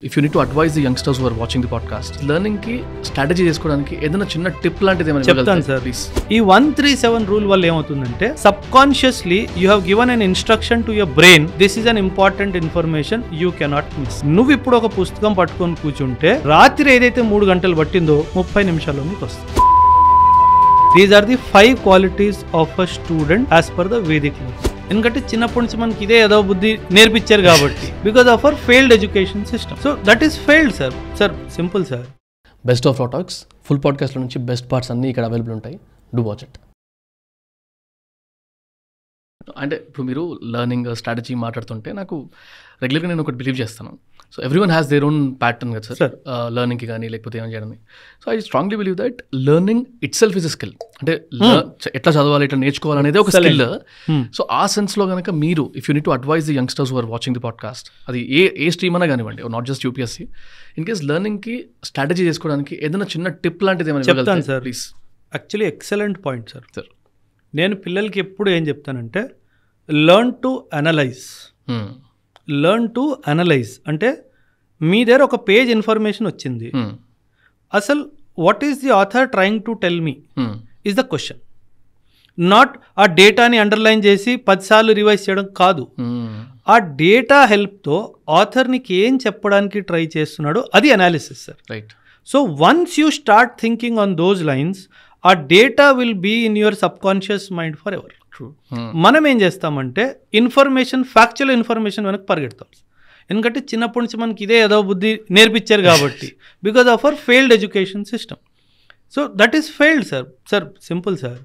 If you need to advise the youngsters who are watching the podcast, learning ki strategy చేసుకోవడానికి ఏదైనా చిన్న tip లాంటిది ఏమైనా చెప్తాను సార్. ప్లీజ్. ఈ 137 రూల్ వల్ల ఏమవుతుందంటే subconsciously you have given an instruction to your brain, this is an important information you cannot miss. నువ్వు ఇప్పుడు ఒక పుస్తకం పట్టుకొని కూర్చుంటే రాత్రి ఏదైతే 3 గంటలు పట్టిందో 30 నిమిషాల్లో నీకు వస్తుంది. These are the 5 qualities of a student as per the Vedic law. ఎందుకంటే చిన్నప్పటి నుంచి మనకి ఇదే ఏదో బుద్ధి నేర్పించారు కాబట్టి, because of our failed education system. So that is failed sir. Sir simple sir. Best of talks full పాడ్కాస్ట్లో నుంచి బెస్ట్ పార్ట్స్ అన్నీ ఇక్కడ అవైలబుల్ ఉంటాయి. Do watch it. అంటే ఇప్పుడు మీరు లెర్నింగ్ స్ట్రాటజీ మాట్లాడుతుంటే నాకు రెగ్యులర్గా నేను ఒకటి బిలీవ్ చేస్తాను. So every one has their own pattern కదా సార్, లెర్నింగ్కి కానీ లేకపోతే ఏమైనా చేయడానికి. So I strongly believe that learning it self is a skill. అంటే ఎట్లా చదవాలి, ఎట్లా నేర్చుకోవాలనేది ఒక స్కిల్. సో ఆ సెన్స్లో కనుక మీరు if you need to advise the youngsters who are watching the podcast, అది ఏ స్ట్రీమ్ అయినా కానివ్వండి, not just UPSC, in case లెర్నింగ్కి స్ట్రాటజీ చేసుకోవడానికి ఏదైనా చిన్న టిప్ లాంటిది ఏమైనా చెప్తాను sir. Please. Actually excellent point sir. Sir నేను పిల్లలకి ఎప్పుడు ఏం చెప్తానంటే learn to analyse. Learn to analyse అంటే మీ దగ్గర ఒక పేజ్ ఇన్ఫర్మేషన్ వచ్చింది, అసలు what is the author trying to tell me is the question. Not ఆ డేటాని అండర్లైన్ చేసి 10 సార్లు రివైజ్ చేయడం కాదు. ఆ డేటా హెల్ప్తో ఆథర్ నీకు ఏం చెప్పడానికి ట్రై చేస్తున్నాడు, అది analysis sir. Right. So once you start thinking on those lines, ఆ data will be in your subconscious mind forever. మనం ఏం చేస్తామంటే ఇన్ఫర్మేషన్, ఫ్యాక్చువల్ ఇన్ఫర్మేషన్ వెనక్కి పరిగెడతాం. ఎందుకంటే చిన్నప్పటి నుంచి మనకి ఇదే ఏదో బుద్ధి నేర్పించారు కాబట్టి, because of our failed education system. So that is failed sir. Sir simple sir.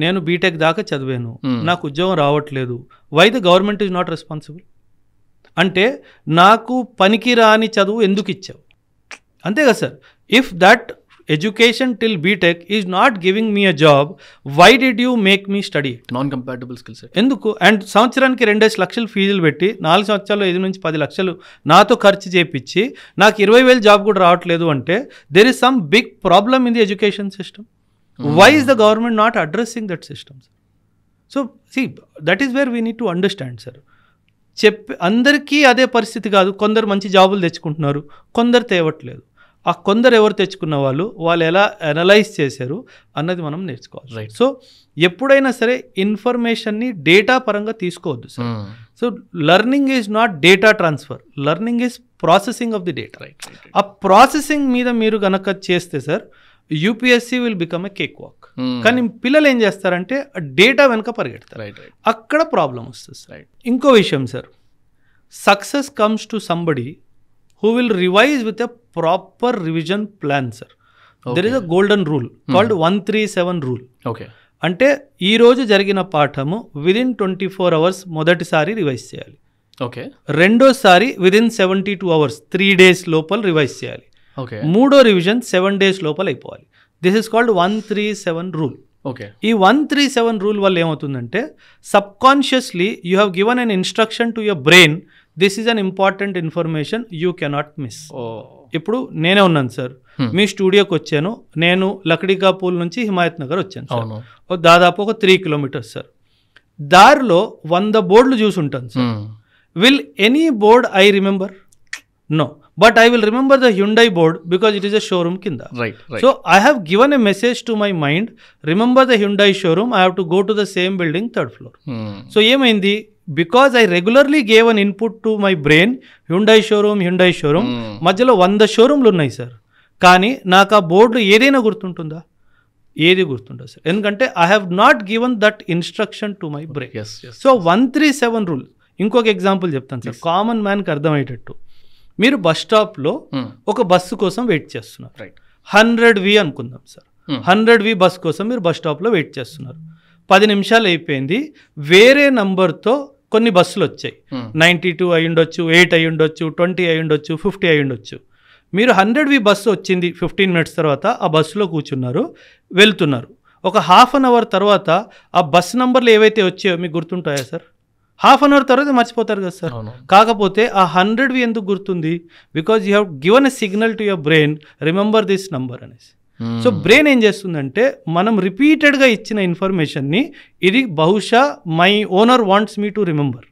నేను బీటెక్ దాకా చదివాను, నాకు ఉద్యోగం రావట్లేదు. Why the government is not responsible? అంటే నాకు పనికి రాని చదువు ఎందుకు ఇచ్చావు? అంతే కదా sir. If that education till BTech is not giving me a job, why did you make me study it? Non compatible skill set. ఎందుకు? అండ్ సంవత్సరానికి 2 లక్షలు ఫీజులు పెట్టి 4 సంవత్సరాల్లో 5 నుంచి 10 లక్షలు నాతో ఖర్చు చేపించి నాకు 20,000 జాబ్ కూడా రావట్లేదు అంటే there is some big problem in the education system. Why is the government not addressing that system? So see that is where we need to understand sir. అందరికీ అదే పరిస్థితి కాదు. కొందరు మంచి జాబులు తెచ్చుకుంటున్నారు, కొందరు తేవట్లేదు. ఆ కొందరు ఎవరు తెచ్చుకున్న వాళ్ళు ఎలా అనలైజ్ చేశారు అన్నది మనం నేర్చుకోవాలి. రైట్. సో ఎప్పుడైనా సరే ఇన్ఫర్మేషన్ని డేటా పరంగా తీసుకోవద్దు sir. So learning is not data transfer, learning is processing of the data. ఆ ప్రాసెసింగ్ మీద మీరు కనుక చేస్తే sir UPSC will become a cake walk. కానీ పిల్లలు ఏం చేస్తారంటే డేటా వెనక పరిగెడతారు, అక్కడ ప్రాబ్లం వస్తుంది సార్. ఇంకో విషయం sir, success comes to somebody who will revise with a proper revision plan sir. Okay. There is a golden rule called 137 rule. Okay. అంటే ఈ రోజు జరిగిన పాఠము విదిన్ 24 అవర్స్ మొదటిసారి రివైజ్ చేయాలి. ఓకే. రెండోసారి విదిన్ 72 అవర్స్ 3 days లోపల రివైజ్ చేయాలి. ఓకే. మూడో రివిజన్ 7 days లోపల అయిపోవాలి. This is called 137 rule. Okay. ఈ 137 రూల్ వల్ల ఏమవుతుందంటే subconsciously you have given an instruction to your brain, this is an important information you cannot miss. ఇప్పుడు నేనే ఉన్నాను సార్, మీ స్టూడియోకి వచ్చాను. నేను లక్డీకా పూల్ నుంచి హిమాయత్ నగర్ వచ్చాను సార్. దాదాపు ఒక 3 kilometers సార్. దారిలో 100 బోర్డులు చూసి ఉంటాను sir. Will any board I remember? No. But I will remember the Hyundai board because it is a showroom kinda. Right. So I have given a message to my mind, remember the Hyundai showroom, I have to go to the same building, 3rd floor. So ఏమైంది? Because I regularly gave an input to my brain, Hyundai showroom, మధ్యలో 100 షోరూమ్లు ఉన్నాయి sir. కానీ నాకు ఆ board ఏదైనా గుర్తుంటుందా? ఏది గుర్తుండదు sir. ఎందుకంటే I have not given that instruction to my brain. Yes. So 137 rule. ఇంకొక ఎగ్జాంపుల్ చెప్తాను సార్, కామన్ మ్యాన్కి అర్థమయ్యేటట్టు. మీరు బస్ స్టాప్లో ఒక బస్సు కోసం వెయిట్ చేస్తున్నారు. 100V అనుకుందాం సార్. 100V బస్ కోసం మీరు బస్ స్టాప్లో వెయిట్ చేస్తున్నారు. 10 నిమిషాలు అయిపోయింది. వేరే నంబర్తో కొన్ని బస్సులు వచ్చాయి. 92 అయి ఉండొచ్చు, 8 అయి ఉండొచ్చు, 20 అయి ఉండొచ్చు, 50 అయి ఉండొచ్చు. మీరు 100V బస్సు వచ్చింది 15 minutes తర్వాత ఆ బస్సులో కూర్చున్నారు, వెళ్తున్నారు. ఒక 1/2 hour తర్వాత ఆ బస్ నంబర్లు ఏవైతే వచ్చాయో మీకు గుర్తుంటాయా సార్? 1/2 hour తర్వాత మర్చిపోతారు కదా సార్. కాకపోతే ఆ 100V ఎందుకు గుర్తుంది? Because you have given a signal to your brain, remember this number అనేసి. సో బ్రెయిన్ ఏం చేస్తుందంటే మనం రిపీటెడ్గా ఇచ్చిన ఇన్ఫర్మేషన్ని ఇది బహుశా my owner wants me to remember,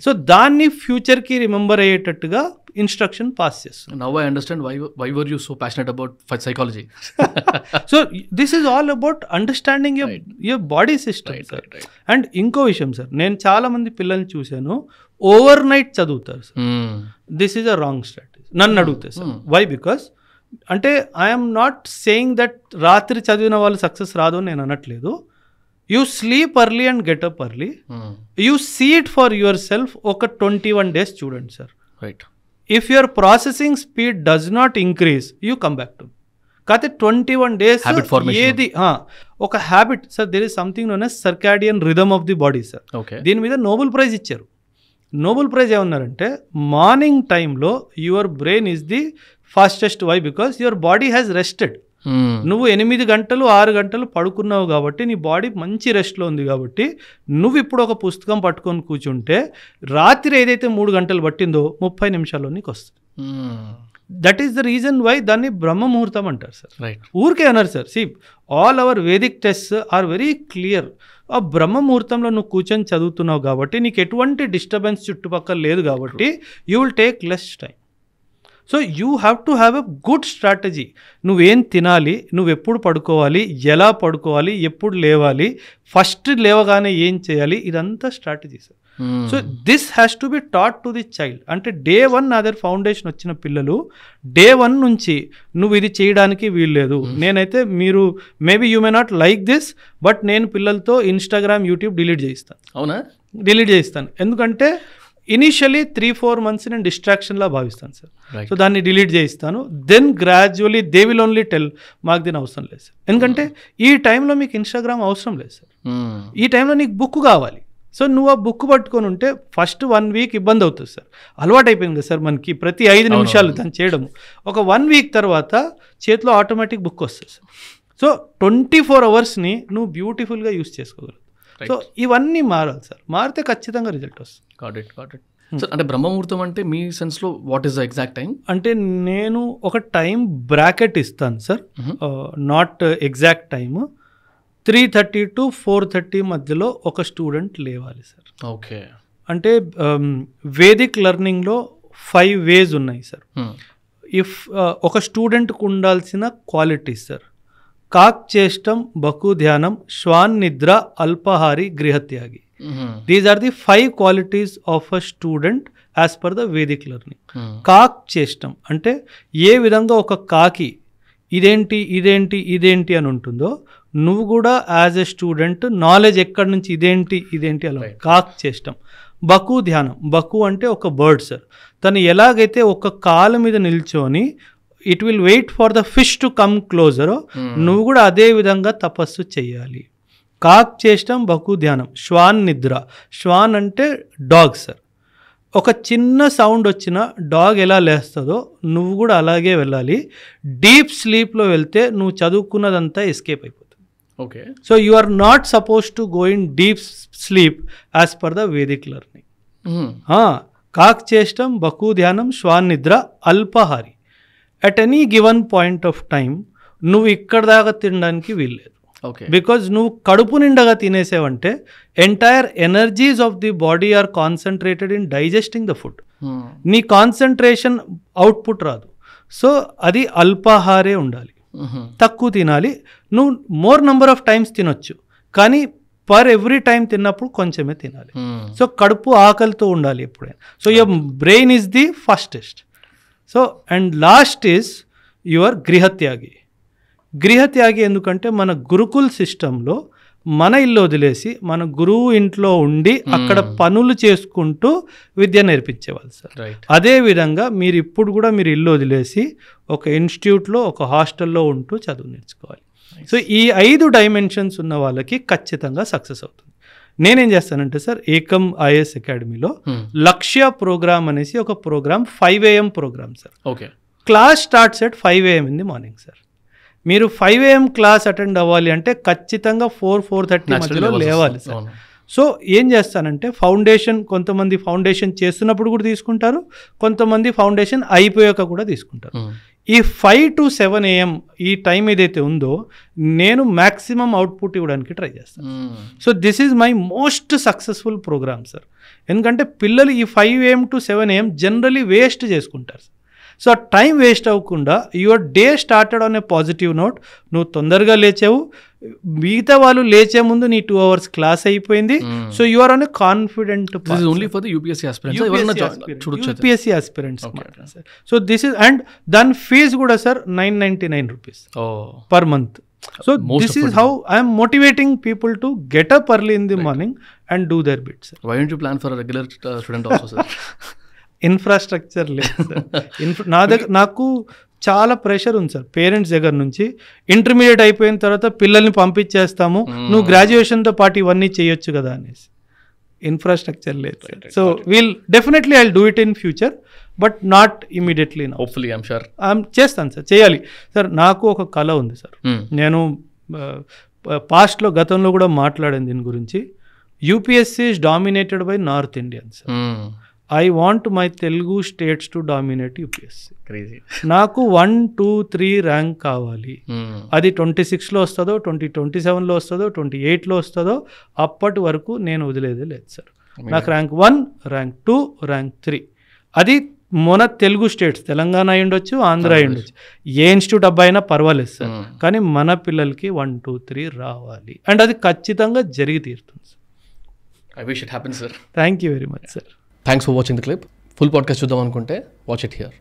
so దాన్ని ఫ్యూచర్కి రిమెంబర్ అయ్యేటట్టుగా ఇన్స్ట్రక్షన్ పాస్ చేస్తుంది. Now I understand why were you so passionate about psychology. So this is all about understanding your body system sir. And ఇంకో విషయం sir, నేను చాలా మంది పిల్లల్ని చూశాను ఓవర్ నైట్ చదువుతారు sir. This is a wrong strategy నన్ను అడిగితే సార్. వై? బికాస్ అంటే ఐఎమ్ నాట్ సేయింగ్ దట్ రాత్రి చదివిన వాళ్ళు సక్సెస్ రాదు అని నేను అనట్లేదు. You sleep early and get up early. You see it for yourself. ఒక 21 days చూడండి sir. Right. If your processing speed does not increase you come back to. కాకపోతే 21 days ఏది ఒక habit sir. There is something known as circadian rhythm of the body sir. దీని మీద Nobel prize ఇచ్చారు. Nobel prize ఏమన్నారంటే morning టైంలో your brain is the fastest. Why? Because your body has rested. నువ్వు 8 గంటలు 6 గంటలు పడుకున్నావు కాబట్టి నీ బాడీ మంచి రెస్ట్లో ఉంది కాబట్టి నువ్వు ఇప్పుడు ఒక పుస్తకం పట్టుకొని కూర్చుంటే రాత్రి ఏదైతే 3 గంటలు పట్టిందో 30 నిమిషాల్లో నీకు వస్తుంది. That is the reason why దాన్ని బ్రహ్మ ముహూర్తం అంటారు సార్. ఊరికే అన్నారు sir. See all our Vedic texts are very clear. ఆ బ్రహ్మ ముహూర్తంలో నువ్వు కూర్చొని చదువుతున్నావు కాబట్టి నీకు ఎటువంటి డిస్టర్బెన్స్ చుట్టుపక్కల లేదు కాబట్టి you will take less time. So you have to have a good strategy. నువ్వేం తినాలి, నువ్వు ఎప్పుడు పడుకోవాలి, ఎలా పడుకోవాలి, ఎప్పుడు లేవాలి, ఫస్ట్ లేవగానే ఏం చేయాలి, ఇదంతా strategy sir. So this has to be taught to the child. అంటే Day 1 నా దగ్గర ఫౌండేషన్ వచ్చిన పిల్లలు Day 1 నుంచి నువ్వు ఇది చేయడానికి వీల్లేదు. నేనైతే మీరు maybe you may not like this but నేను పిల్లలతో ఇన్స్టాగ్రామ్ యూట్యూబ్ డిలీట్ చేయిస్తాను. అవునా? డిలీట్ చేయిస్తాను. ఎందుకంటే ఇనిషియలీ 3-4 months నేను డిస్ట్రాక్షన్లా భావిస్తాను సార్. సో దాన్ని డిలీట్ చేయిస్తాను. Then gradually they will only tell మాకు దీని అవసరం లేదు సార్. ఎందుకంటే ఈ టైంలో మీకు ఇన్స్టాగ్రామ్ అవసరం లేదు సార్. ఈ టైంలో నీకు బుక్ కావాలి. సో నువ్వు ఆ బుక్ పట్టుకొని ఉంటే ఫస్ట్ 1 week ఇబ్బంది అవుతుంది సార్. అలవాటు అయిపోయింది కదా సార్ మనకి ప్రతి 5 నిమిషాలు దాన్ని చేయడము. ఒక 1 week తర్వాత చేతిలో ఆటోమేటిక్ బుక్ వస్తుంది సార్. సో 24 hours నువ్వు బ్యూటిఫుల్గా యూస్ చేసుకోగలవు. సో ఇవన్నీ మారాలి సార్. మారితే ఖచ్చితంగా రిజల్ట్ వస్తుంది. Got it. సార్ అంటే బ్రహ్మముహూర్తం అంటే మీ సెన్స్లో what is the exact time? అంటే నేను ఒక టైం బ్రాకెట్ ఇస్తాను sir. Not exact time. 3:30 to 4:30 మధ్యలో ఒక స్టూడెంట్ లేవాలి సార్. ఓకే. అంటే వేదిక్ లెర్నింగ్లో 5 ways ఉన్నాయి సార్. ఇఫ్ ఒక స్టూడెంట్కు ఉండాల్సిన క్వాలిటీస్ సార్: కాక్ చేష్టం, బకు ధ్యానం, శ్వాన్ నిద్ర, అల్పాహారి, గృహత్యాగి. These are the 5 qualities of a student as per the Vedic లెర్నింగ్. కాక్ చేష్టం అంటే ఏ విధంగా ఒక కాకి ఇదేంటి ఇదేంటి ఇదేంటి అని ఉంటుందో నువ్వు కూడా యాజ్ ఎ స్టూడెంట్ నాలెడ్జ్ ఎక్కడి నుంచి ఇదేంటి ఇదేంటి అలా కాక్ చేష్టం. బకు ధ్యానం. బకు అంటే ఒక బర్డ్ సార్. తను ఎలాగైతే ఒక కాలు మీద నిల్చొని it will wait for the fish to come closer, నువ్వు కూడా అదే విధంగా తపస్సు చెయ్యాలి. కాక్ చేష్టం, బకు ధ్యానం. శ్వాన్ నిద్ర. శ్వాన్ అంటే డాగ్ సార్. ఒక చిన్న సౌండ్ వచ్చిన డాగ్ ఎలా లేస్తుందో నువ్వు కూడా అలాగే వెళ్ళాలి. డీప్ స్లీప్లో వెళ్తే నువ్వు చదువుకున్నదంతా ఎస్కేప్ అయిపోతుంది. Okay. So you are not suppose to go in deep sleep as per the Vedic లెర్నింగ్. కాక్ చేష్టం, బకు ధ్యానం, శ్వాన్ నిద్ర, అల్పాహారి. At any given point of time నువ్వు ఇక్కడ దాకా తినడానికి వీల్లేదు. బికాజ్ నువ్వు కడుపు నిండగా తినేసావంటే entire energies of the body are concentrated in digesting the food. నీ కాన్సన్ట్రేషన్ అవుట్పుట్ రాదు. సో అది అల్పాహారే ఉండాలి, తక్కువ తినాలి. నువ్వు మోర్ నెంబర్ ఆఫ్ టైమ్స్ తినొచ్చు కానీ పర్ ఎవ్రీ టైం తిన్నప్పుడు కొంచెమే తినాలి. సో కడుపు ఆకలితో ఉండాలి ఎప్పుడైనా. So your brain is the fastest. So and last is your గృహత్యాగి. గృహత్యాగి ఎందుకంటే మన గురుకుల్ సిస్టంలో మన ఇల్లు వదిలేసి మన గురువు ఇంట్లో ఉండి అక్కడ పనులు చేసుకుంటూ విద్య నేర్పించేవాళ్ళు సార్. అదేవిధంగా మీరు ఇప్పుడు కూడా మీరు ఇల్లు వదిలేసి ఒక ఇన్స్టిట్యూట్లో ఒక హాస్టల్లో ఉంటూ చదువు నేర్చుకోవాలి. సో ఈ 5 dimensions ఉన్న వాళ్ళకి ఖచ్చితంగా సక్సెస్ అవుతుంది. నేనేం చేస్తానంటే సార్ ఏకమ్ ఐఏఎస్ అకాడమీలో లక్ష్య ప్రోగ్రామ్ అనేసి ఒక program 5 AM program sir. Okay. Class starts at 5 AM in the morning sir. మీరు 5 AM క్లాస్ అటెండ్ అవ్వాలి అంటే ఖచ్చితంగా 4-4:30 మధ్యలో లేవాలి సార్. సో ఏం చేస్తానంటే ఫౌండేషన్, కొంతమంది ఫౌండేషన్ చేస్తున్నప్పుడు కూడా తీసుకుంటారు, కొంతమంది ఫౌండేషన్ అయిపోయాక కూడా తీసుకుంటారు. ఈ 5 to 7 AM ఈ టైం ఏదైతే ఉందో నేను మ్యాక్సిమం అవుట్పుట్ ఇవ్వడానికి ట్రై చేస్తాను. So this is my most successful program sir. ఎందుకంటే పిల్లలు ఈ 5 AM to 7 AM generally waste చేసుకుంటారు. సో టైం వేస్ట్ అవ్వకుండా your day started on a positive note. నువ్వు తొందరగా లేచావు, మిగతా వాళ్ళు లేచే ముందు నీ 2 hours క్లాస్ అయిపోయింది. So you are on a confident only for the UPSC aspirants. So this is and దాని ఫీజు కూడా sir 999 rupees per month. So this is how I am motivating people to get up early in the morning and do their bit, sir. Why don't you plan for a regular student also, sir? Infrastructure లేదు sir. నాకు చాలా pressure ఉంది sir parents దగ్గర నుంచి. Intermediate అయిపోయిన తర్వాత పిల్లల్ని పంపించేస్తాము, నువ్వు గ్రాడ్యుయేషన్తో పాటు ఇవన్నీ చేయొచ్చు కదా అనేసి. ఇన్ఫ్రాస్ట్రక్చర్ లేదు. So we'll definitely I do it in future, but not immediately. Hopefully I'm sure చేస్తాను సార్, చేయాలి సార్. నాకు ఒక కళ ఉంది సార్. నేను పాస్ట్లో గతంలో కూడా మాట్లాడాను దీని గురించి. UPSC is dominated by north Indians. I want my Telugu states to dominate UPSC. నాకు 1, 2, 3 ర్యాంక్ కావాలి. అది 26లో వస్తుందో, 2027లో వస్తుందో, 28లో వస్తుందో, అప్పటి వరకు నేను వదిలేదే లేదు సార్. నాకు ర్యాంక్ 1, ర్యాంక్ 2, ర్యాంక్ 3 అది మన తెలుగు స్టేట్స్, తెలంగాణ అయి ఉండొచ్చు, ఆంధ్ర అయి ఉండొచ్చు, ఏ ఇన్స్టిట్యూట్ అబ్బాయినా పర్వాలేదు సార్. కానీ మన పిల్లలకి 1, 2, 3 రావాలి. అండ్ అది ఖచ్చితంగా జరిగి తీరుతుంది sir. I wish it happens sir. Thank you very much sir. Thanks for watching the clip. Full podcast చూద్దాం అనుకుంటే వాచ్ ఇట్ హియర్.